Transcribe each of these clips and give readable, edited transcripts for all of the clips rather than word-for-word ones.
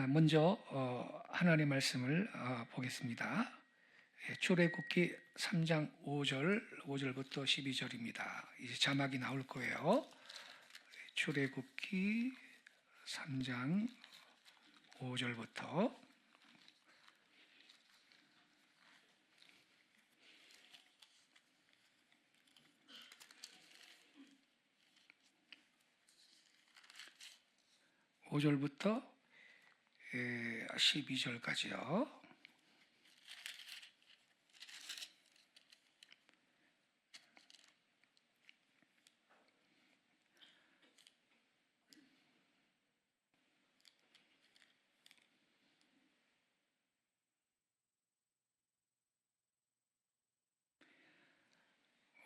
먼저 하나님의 말씀을 보겠습니다. 출애굽기 3장 5절부터 12절입니다. 이제 자막이 나올 거예요. 출애굽기 3장 5절부터 5절부터 12절까지요.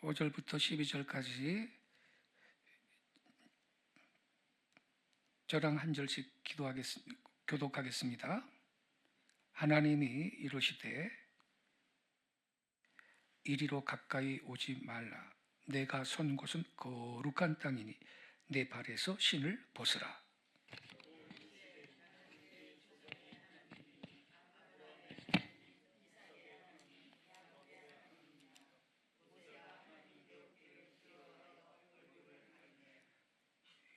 오 절부터 12절까지 저랑 한 절씩 교독하겠습니다. 하나님이 이르시되 이리로 가까이 오지 말라. 내가 선 곳은 거룩한 땅이니 내 발에서 신을 벗으라.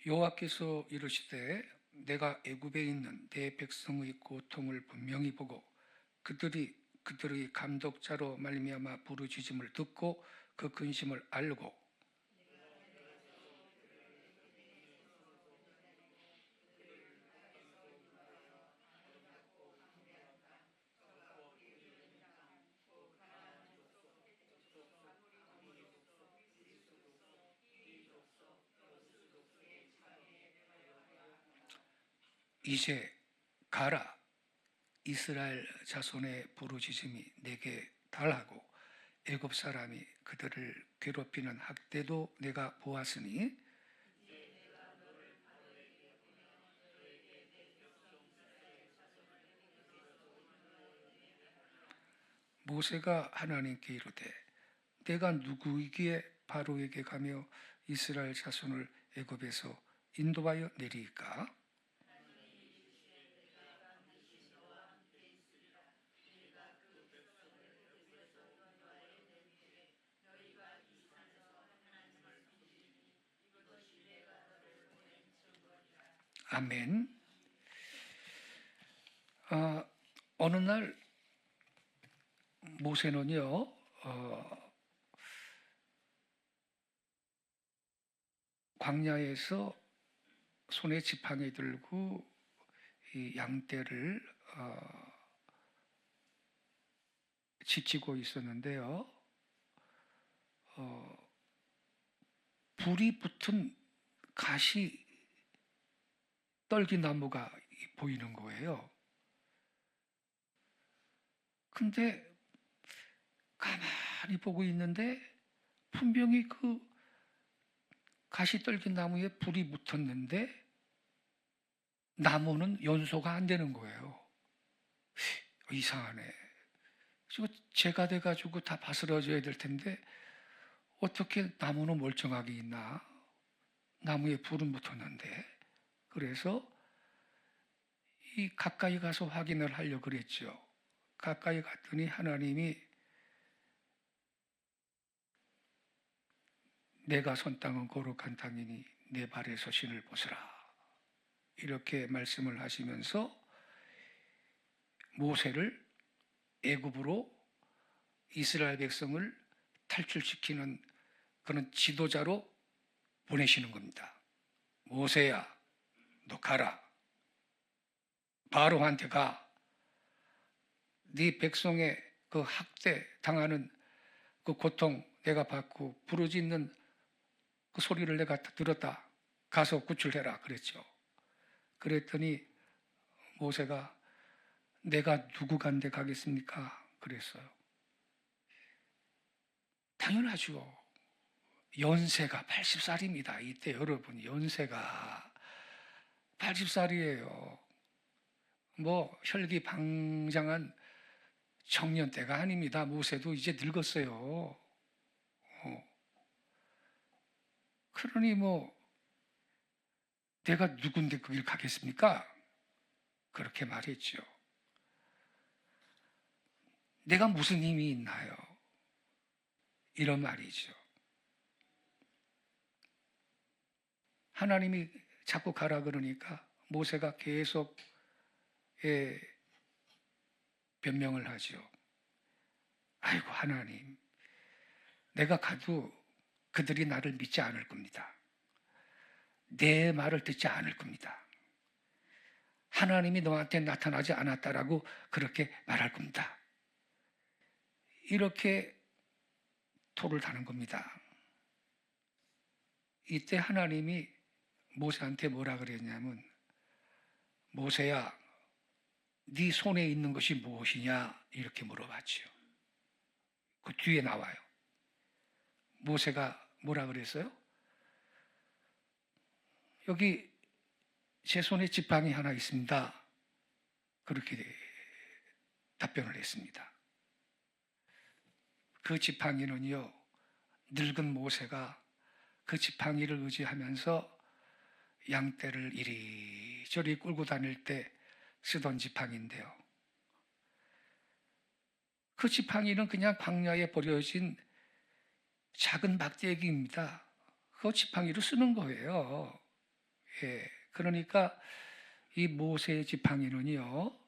여호와께서 이르시되 내가 애굽에 있는 내 백성의 고통을 분명히 보고 그들의 감독자로 말미암아 부르짖음을 듣고 그 근심을 알고 이제 가라. 이스라엘 자손의 부르짖음이 내게 달하고 애굽 사람이 그들을 괴롭히는 학대도 내가 보았으니 모세가 하나님께 이르되 내가 누구이기에 바로에게 가며 이스라엘 자손을 애굽에서 인도하여 내리이까? 아멘. 어느 날 모세는요, 광야에서 손에 지팡이 들고 이 양떼를 지키고 있었는데요. 불이 붙은 가시 떨기나무가 보이는 거예요. 근데 가만히 보고 있는데 분명히 그 가시 떨기나무에 불이 붙었는데 나무는 연소가 안 되는 거예요. 이상하네. 지금 재가 돼가지고 다 바스러져야 될 텐데 어떻게 나무는 멀쩡하게 있나? 나무에 불은 붙었는데. 그래서 이 가까이 가서 확인을 하려고 그랬죠. 가까이 갔더니 하나님이 내가 선 땅은 거룩한 땅이니 내 발에서 신을 벗으라. 이렇게 말씀을 하시면서 모세를 애굽으로 이스라엘 백성을 탈출시키는 그런 지도자로 보내시는 겁니다. 모세야, 너 가라. 바로한테 가. 네 백성의 그 학대 당하는 그 고통 내가 받고 부르짖는 그 소리를 내가 들었다. 가서 구출해라 그랬죠. 그랬더니 모세가 내가 누구 간데 가겠습니까? 그랬어요. 당연하죠. 연세가 80살입니다. 이때 여러분 연세가 80살이에요. 뭐 혈기방장한 청년 때가 아닙니다. 모세도 이제 늙었어요. 그러니 뭐 내가 누군데 거길 가겠습니까? 그렇게 말했죠. 내가 무슨 힘이 있나요? 이런 말이죠. 하나님이 자꾸 가라 그러니까 모세가 계속 변명을 하죠. 아이고 하나님, 내가 가도 그들이 나를 믿지 않을 겁니다. 내 말을 듣지 않을 겁니다. 하나님이 너한테 나타나지 않았다라고 그렇게 말할 겁니다. 이렇게 토를 다는 겁니다. 이때 하나님이 모세한테 뭐라 그랬냐면, 모세야, 네 손에 있는 것이 무엇이냐 이렇게 물어봤죠. 그 뒤에 나와요. 모세가 뭐라 그랬어요? 여기 제 손에 지팡이 하나 있습니다. 그렇게 답변을 했습니다. 그 지팡이는요, 늙은 모세가 그 지팡이를 의지하면서 양떼를 이리저리 끌고 다닐 때 쓰던 지팡이인데요. 그 지팡이는 그냥 광야에 버려진 작은 막대기입니다. 그 지팡이로 쓰는 거예요. 그러니까 이 모세의 지팡이는요,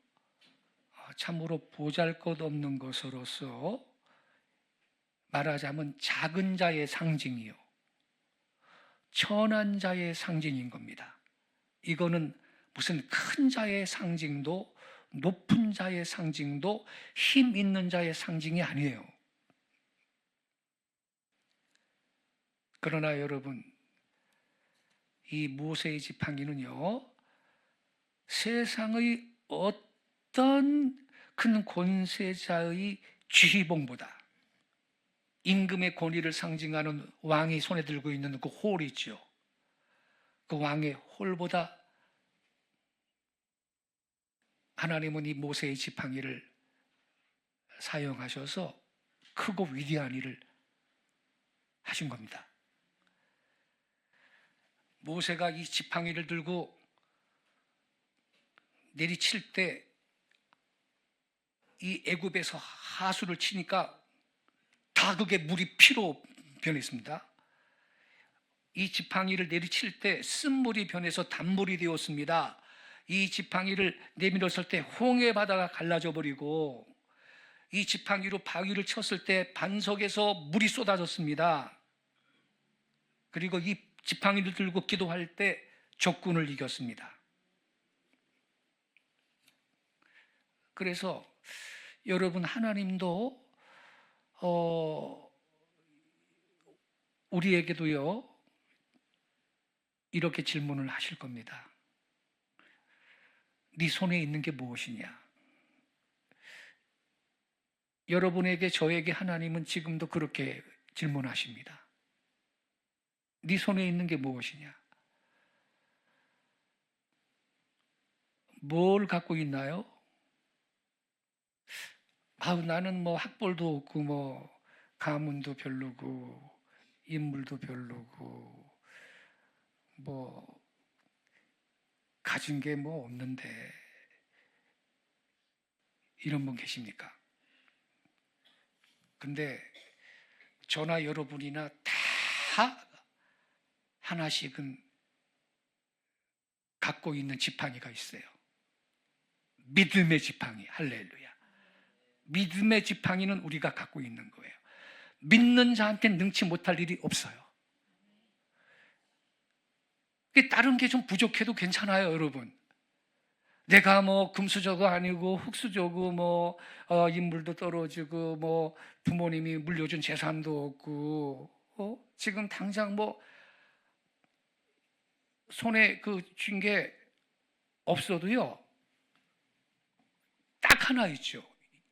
참으로 보잘것없는 것으로서 말하자면 작은 자의 상징이요, 천한 자의 상징인 겁니다. 이거는 무슨 큰 자의 상징도 높은 자의 상징도 힘 있는 자의 상징이 아니에요. 그러나 여러분, 이 모세의 지팡이는요, 세상의 어떤 큰 권세자의 쥐봉보다, 임금의 권위를 상징하는 왕이 손에 들고 있는 그 홀이죠. 그 왕의 홀보다 하나님은 이 모세의 지팡이를 사용하셔서 크고 위대한 일을 하신 겁니다. 모세가 이 지팡이를 들고 내리칠 때 이 애굽에서 하수를 치니까 다 그게 물이 피로 변했습니다. 이 지팡이를 내리칠 때 쓴물이 변해서 단물이 되었습니다. 이 지팡이를 내밀었을 때 홍해 바다가 갈라져 버리고, 이 지팡이로 바위를 쳤을 때 반석에서 물이 쏟아졌습니다. 그리고 이 지팡이를 들고 기도할 때 적군을 이겼습니다. 그래서 여러분, 하나님도 우리에게도요, 이렇게 질문을 하실 겁니다. 네 손에 있는 게 무엇이냐? 여러분에게, 저에게 하나님은 지금도 그렇게 질문하십니다. 네 손에 있는 게 무엇이냐? 뭘 갖고 있나요? 나는 뭐 학벌도 없고 뭐 가문도 별로고 인물도 별로고 뭐 가진 게 뭐 없는데, 이런 분 계십니까? 근데 저나 여러분이나 다 하나씩은 갖고 있는 지팡이가 있어요. 믿음의 지팡이. 할렐루야. 믿음의 지팡이는 우리가 갖고 있는 거예요. 믿는 자한테 능치 못할 일이 없어요. 다른 게 좀 부족해도 괜찮아요, 여러분. 내가 뭐 금수저도 아니고 흙수저고 뭐 인물도 떨어지고 뭐 부모님이 물려준 재산도 없고 지금 당장 뭐 손에 쥔 게 없어도요, 딱 하나 있죠.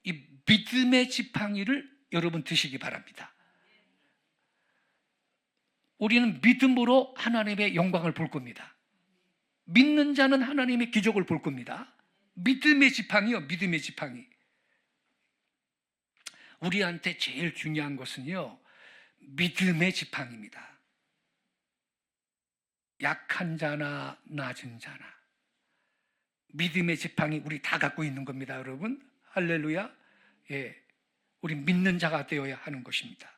이 믿음의 지팡이를 여러분 드시기 바랍니다. 우리는 믿음으로 하나님의 영광을 볼 겁니다. 믿는 자는 하나님의 기적을 볼 겁니다. 믿음의 지팡이요, 믿음의 지팡이. 우리한테 제일 중요한 것은요, 믿음의 지팡이입니다. 약한 자나 낮은 자나 믿음의 지팡이 우리 다 갖고 있는 겁니다, 여러분. 할렐루야. 예, 우리 믿는 자가 되어야 하는 것입니다.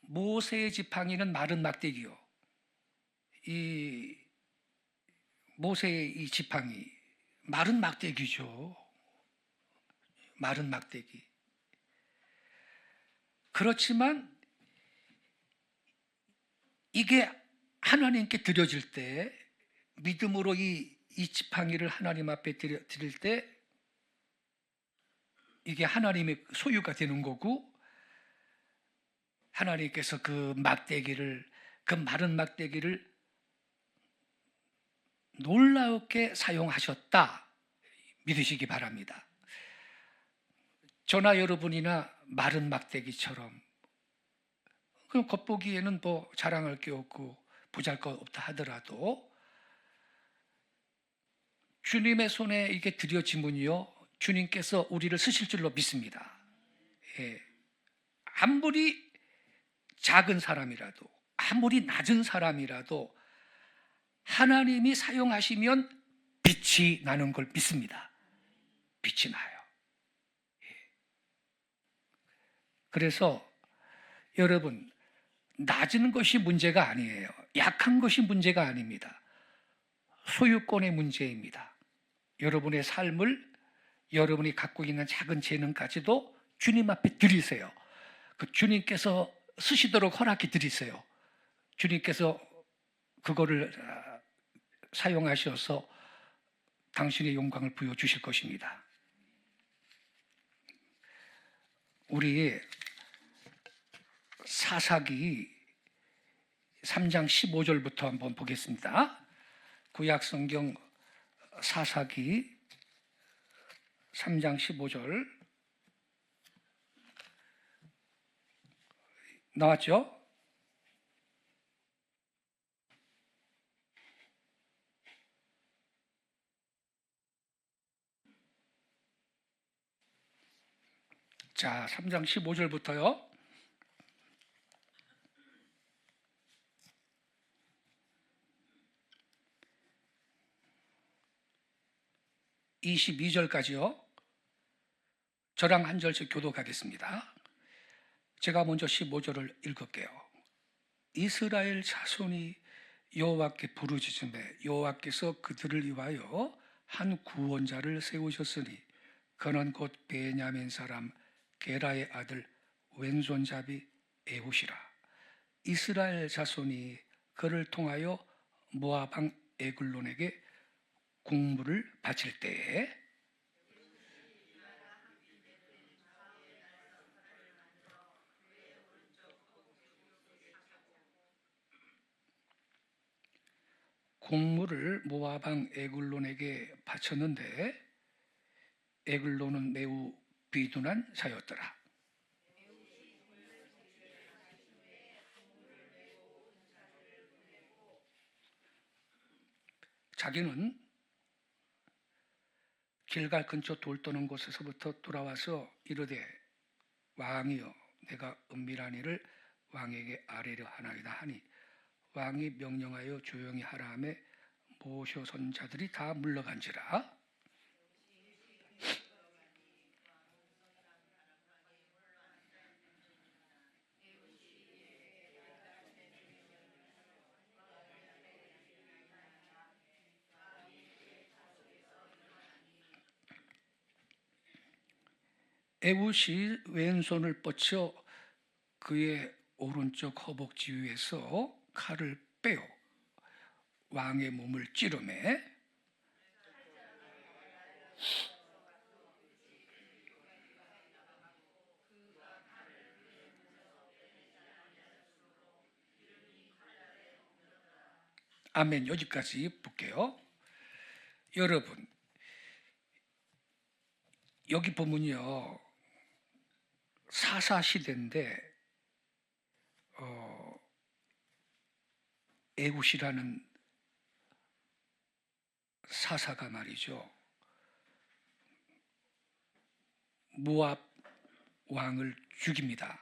모세의 지팡이는 마른 막대기요. 이 모세의 이 지팡이 마른 막대기죠. 마른 막대기. 그렇지만 이게 하나님께 드려질 때, 믿음으로 이 지팡이를 하나님 앞에 드릴 때 이게 하나님의 소유가 되는 거고, 하나님께서 그 마른 막대기를 놀랍게 사용하셨다 믿으시기 바랍니다. 저나 여러분이나 마른 막대기처럼, 그럼 겉보기에는 뭐 자랑할 게 없고 보잘것없다 하더라도 주님의 손에 이게 드려지면요, 주님께서 우리를 쓰실 줄로 믿습니다. 예. 아무리 작은 사람이라도, 아무리 낮은 사람이라도 하나님이 사용하시면 빛이 나는 걸 믿습니다. 빛이 나요. 예. 그래서 여러분, 낮은 것이 문제가 아니에요. 약한 것이 문제가 아닙니다. 소유권의 문제입니다. 여러분의 삶을, 여러분이 갖고 있는 작은 재능까지도 주님 앞에 드리세요. 그 주님께서 쓰시도록 허락해 드리세요. 주님께서 그거를 사용하셔서 당신의 영광을 부여주실 것입니다. 우리 사사기 3장 15절부터 한번 보겠습니다. 구약성경 사사기 3장 15절 나왔죠? 자, 3장 15절부터요. 22절까지요. 저랑 한 절씩 교독하겠습니다. 제가 먼저 15절을 읽을게요. 이스라엘 자손이 여호와께 부르짖음에 여호와께서 그들을 위하여 한 구원자를 세우셨으니 그는 곧 베냐민 사람 게라의 아들 왼손잡이 에훗이라. 이스라엘 자손이 그를 통하여 모압 왕 에글론에게 공물을 바칠 때에 공물을 모압 왕 에글론에게 바쳤는데 에글론은 매우 비둔한 자였더라. 자기는 길갈 근처 돌 떠는 곳에서부터 돌아와서 이르되 왕이여, 내가 은밀한 일을 왕에게 아뢰려 하나이다 하니 왕이 명령하여 조용히 하라 하매 모셔선 자들이 다 물러간지라. 에훗이 왼손을 뻗쳐 그의 오른쪽 허벅지 위에서 칼을 빼어 왕의 몸을 찌르매 아멘. 여기까지 볼게요. 여러분, 여기 보면요, 사사시대인데 에훗이라는 사사가 말이죠, 모압 왕을 죽입니다.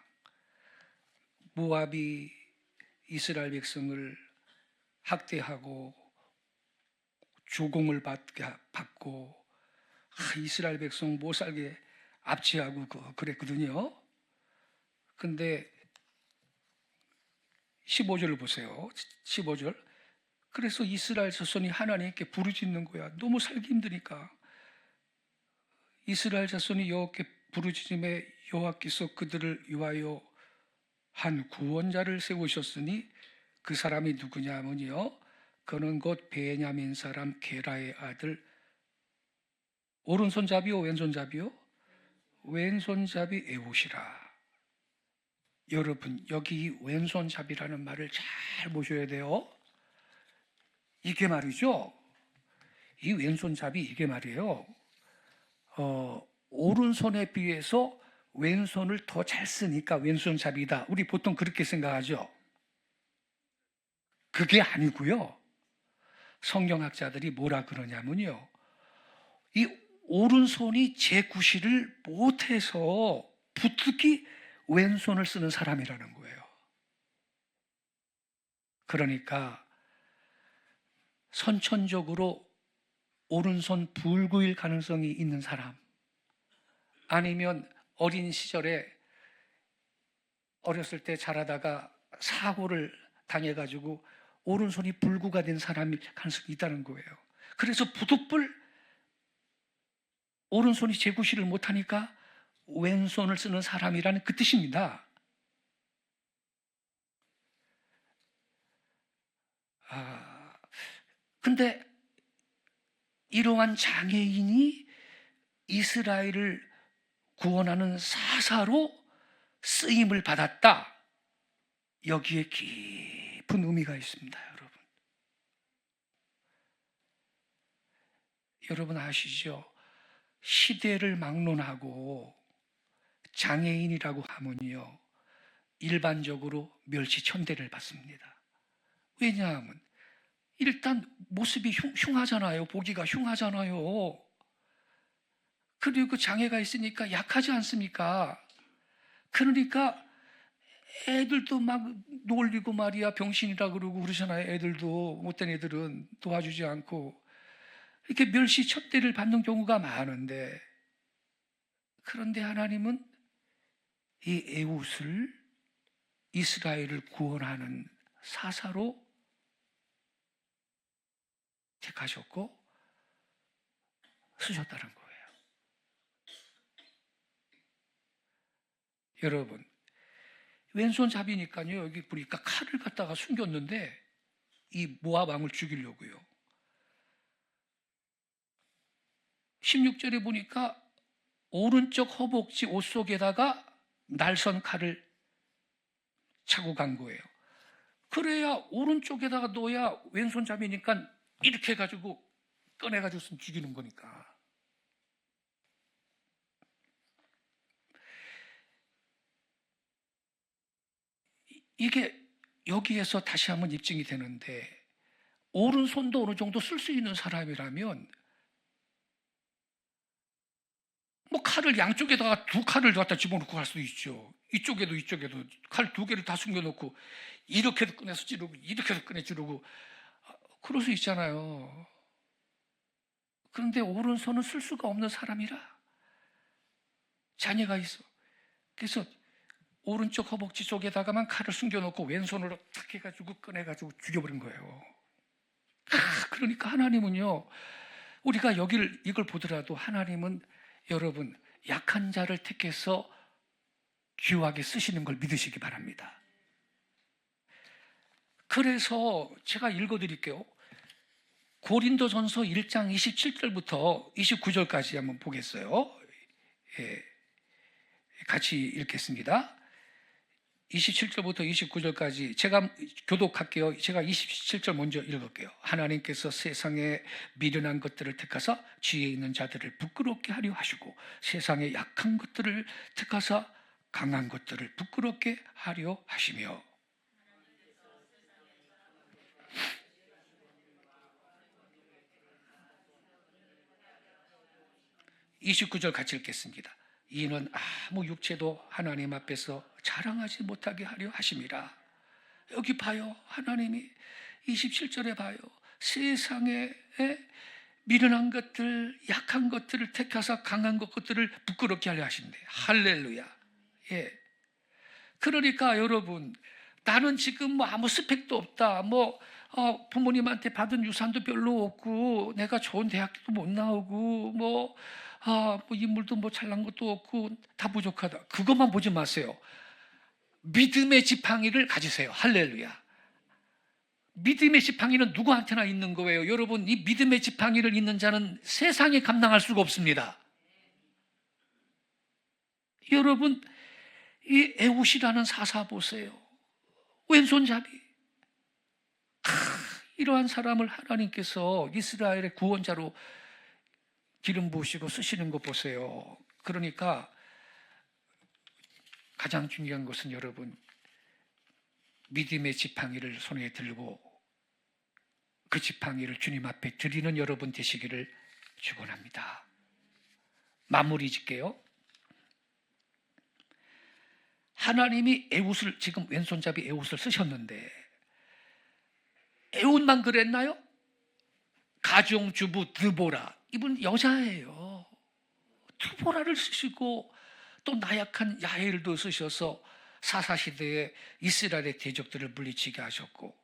모압이 이스라엘 백성을 학대하고 조공을 받고 이스라엘 백성 못 살게 압제하고 그랬거든요. 근데 15절을 보세요. 15절. 그래서 이스라엘 자손이 하나님께 부르짖는 거야. 너무 살기 힘드니까. 이스라엘 자손이 여호와께 부르짖음에 여호와께서 그들을 위하여 한 구원자를 세우셨으니 그 사람이 누구냐면요, 그는 곧 베냐민 사람 게라의 아들, 오른손잡이요 왼손잡이요? 왼손잡이 에봇이라. 여러분, 여기 왼손잡이라는 말을 잘 보셔야 돼요. 이게 말이죠, 이 왼손잡이, 이게 말이에요, 오른손에 비해서 왼손을 더 잘 쓰니까 왼손잡이다. 우리 보통 그렇게 생각하죠. 그게 아니고요. 성경학자들이 뭐라 그러냐면요, 이 오른손이 제구실을 못해서 부득이 왼손을 쓰는 사람이라는 거예요. 그러니까 선천적으로 오른손 불구일 가능성이 있는 사람, 아니면 어린 시절에 어렸을 때 자라다가 사고를 당해가지고 오른손이 불구가 된 사람일 가능성이 있다는 거예요. 그래서 부득불 오른손이 제구실을 못하니까 왼손을 쓰는 사람이라는 그 뜻입니다. 근데 이러한 장애인이 이스라엘을 구원하는 사사로 쓰임을 받았다. 여기에 깊은 의미가 있습니다, 여러분. 여러분 아시죠? 시대를 막론하고 장애인이라고 하면요, 일반적으로 멸시천대를 받습니다. 왜냐하면 일단 모습이 흉하잖아요. 보기가 흉하잖아요. 그리고 장애가 있으니까 약하지 않습니까? 그러니까 애들도 막 놀리고 말이야, 병신이라 그러고 그러잖아요. 애들도, 못된 애들은 도와주지 않고 이렇게 멸시천대를 받는 경우가 많은데, 그런데 하나님은 이 에훗을 이스라엘을 구원하는 사사로 택하셨고 쓰셨다는 거예요. 여러분, 왼손잡이니까요, 여기 보니까 칼을 갖다가 숨겼는데 이 모압 왕을 죽이려고요. 16절에 보니까 오른쪽 허벅지 옷 속에다가 날선 칼을 차고 간 거예요. 그래야 오른쪽에다가 넣어야 왼손잡이니까 이렇게 해가지고 꺼내가지고 죽이는 거니까. 이게 여기에서 다시 한번 입증이 되는데, 오른손도 어느 정도 쓸 수 있는 사람이라면 뭐 칼을 양쪽에다가 두 칼을 갖다 집어넣고 갈 수도 있죠. 이쪽에도 이쪽에도 칼 두 개를 다 숨겨놓고 이렇게도 꺼내서 찌르고 이렇게도 꺼내 찌르고 그럴 수 있잖아요. 그런데 오른손은 쓸 수가 없는 사람이라 장애가 있어. 그래서 오른쪽 허벅지 쪽에다가만 칼을 숨겨놓고 왼손으로 탁 해가지고 꺼내가지고 죽여버린 거예요. 그러니까 하나님은요, 우리가 이걸 보더라도 하나님은 여러분 약한 자를 택해서 귀하게 쓰시는 걸 믿으시기 바랍니다. 그래서 제가 읽어드릴게요. 고린도전서 1장 27절부터 29절까지 한번 보겠어요. 예, 같이 읽겠습니다. 27절부터 29절까지 제가 교독할게요. 제가 27절 먼저 읽을게요. 하나님께서 세상에 미련한 것들을 택하사 지혜 있는 자들을 부끄럽게 하려 하시고 세상에 약한 것들을 택하사 강한 것들을 부끄럽게 하려 하시며 29절 같이 읽겠습니다. 이는 아무 육체도 하나님 앞에서 자랑하지 못하게 하려 하심이라. 여기 봐요. 하나님이 27절에 봐요. 세상에 미련한 것들, 약한 것들을 택하사 강한 것들을 부끄럽게 하려 하신대. 할렐루야. 예. 그러니까 여러분, 나는 지금 뭐 아무 스펙도 없다. 부모님한테 받은 유산도 별로 없고, 내가 좋은 대학도 못 나오고, 인물도 뭐 잘난 것도 없고, 다 부족하다. 그것만 보지 마세요. 믿음의 지팡이를 가지세요. 할렐루야. 믿음의 지팡이는 누구한테나 있는 거예요. 여러분, 이 믿음의 지팡이를 있는 자는 세상에 감당할 수가 없습니다. 여러분, 이 에웃이라는 사사 보세요. 왼손잡이. 이러한 사람을 하나님께서 이스라엘의 구원자로 기름 부으시고 쓰시는 거 보세요. 그러니까 가장 중요한 것은 여러분, 믿음의 지팡이를 손에 들고 그 지팡이를 주님 앞에 드리는 여러분 되시기를 축원합니다. 마무리 짓게요. 하나님이 에웃을, 지금 왼손잡이 에웃을 쓰셨는데 에웃만 그랬나요? 가정주부 드보라, 이분 여자예요. 드보라를 쓰시고 또 나약한 야엘도 쓰셔서 사사시대에 이스라엘의 대적들을 물리치게 하셨고,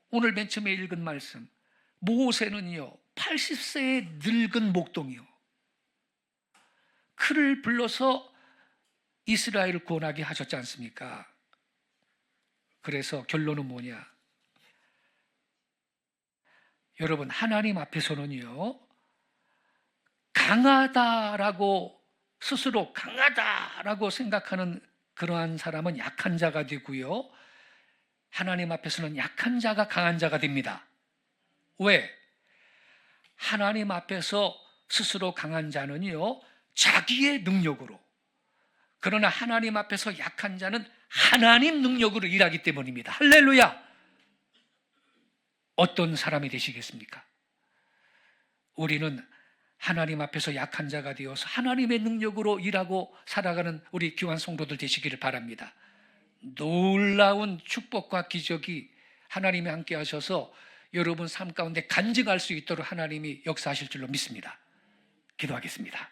오늘 맨 처음에 읽은 말씀, 모세는요 80세의 늙은 목동이요, 그를 불러서 이스라엘을 구원하게 하셨지 않습니까? 그래서 결론은 뭐냐? 여러분, 하나님 앞에서는요 강하다라고, 스스로 강하다라고 생각하는 그러한 사람은 약한 자가 되고요, 하나님 앞에서는 약한 자가 강한 자가 됩니다. 왜? 하나님 앞에서 스스로 강한 자는요 자기의 능력으로, 그러나 하나님 앞에서 약한 자는 하나님 능력으로 일하기 때문입니다. 할렐루야. 어떤 사람이 되시겠습니까? 우리는 하나님 앞에서 약한 자가 되어서 하나님의 능력으로 일하고 살아가는 우리 귀한 성도들 되시기를 바랍니다. 놀라운 축복과 기적이 하나님이 함께 하셔서 여러분 삶 가운데 간증할 수 있도록 하나님이 역사하실 줄로 믿습니다. 기도하겠습니다.